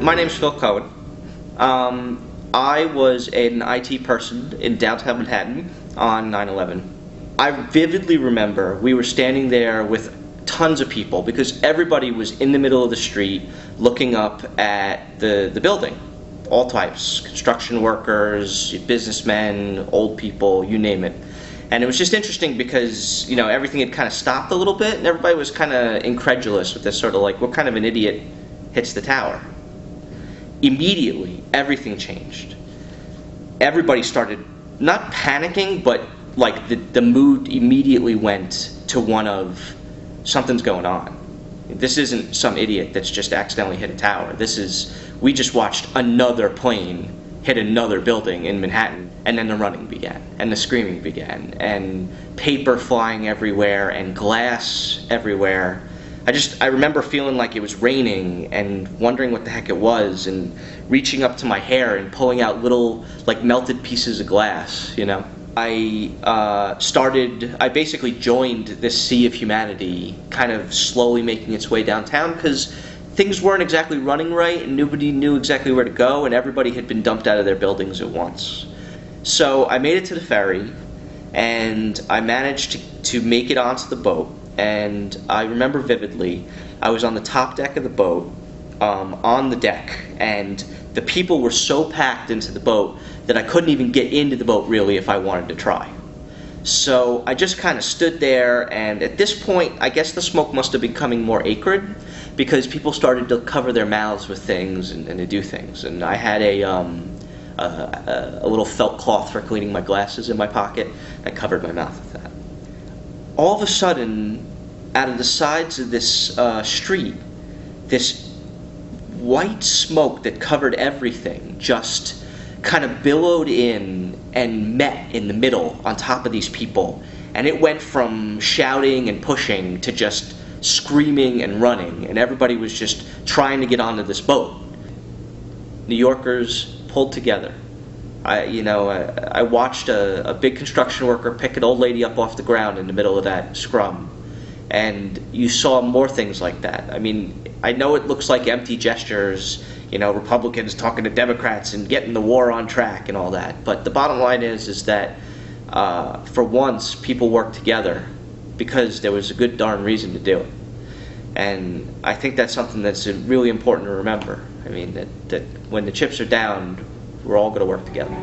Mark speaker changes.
Speaker 1: My name's Phil Cohen. I was an IT person in downtown Manhattan on 9/11. I vividly remember we were standing there with tons of people because everybody was in the middle of the street looking up at the building. All types, construction workers, businessmen, old people, you name it. And it was just interesting because, you know, everything had kind of stopped a little bit and everybody was kind of incredulous with this sort of like, what kind of an idiot hits the tower? Immediately, everything changed. Everybody started not panicking, but like the mood immediately went to one of something's going on. This isn't some idiot that's just accidentally hit a tower. This is, we just watched another plane hit another building in Manhattan, and then the running began, and the screaming began, and paper flying everywhere, and glass everywhere. I remember feeling like it was raining and wondering what the heck it was, and reaching up to my hair and pulling out little, like, melted pieces of glass, you know? I basically joined this sea of humanity, kind of slowly making its way downtown, because things weren't exactly running right, and nobody knew exactly where to go, and everybody had been dumped out of their buildings at once. So I made it to the ferry, and I managed to make it onto the boat, and I remember vividly, I was on the top deck of the boat, on the deck, and the people were so packed into the boat that I couldn't even get into the boat really if I wanted to try. So I just kind of stood there, and at this point, I guess the smoke must have been becoming more acrid because people started to cover their mouths with things and to do things. And I had a little felt cloth for cleaning my glasses in my pocket. I covered my mouth with that. All of a sudden, out of the sides of this street, this white smoke that covered everything just kind of billowed in and met in the middle on top of these people, and it went from shouting and pushing to just screaming and running, and everybody was just trying to get onto this boat. New Yorkers pulled together. I watched a big construction worker pick an old lady up off the ground in the middle of that scrum, and you saw more things like that. I mean, I know it looks like empty gestures, you know, Republicans talking to Democrats and getting the war on track and all that. But the bottom line is that for once, people worked together because there was a good darn reason to do it. And I think that's something that's really important to remember. I mean, that when the chips are down, we're all going to work together.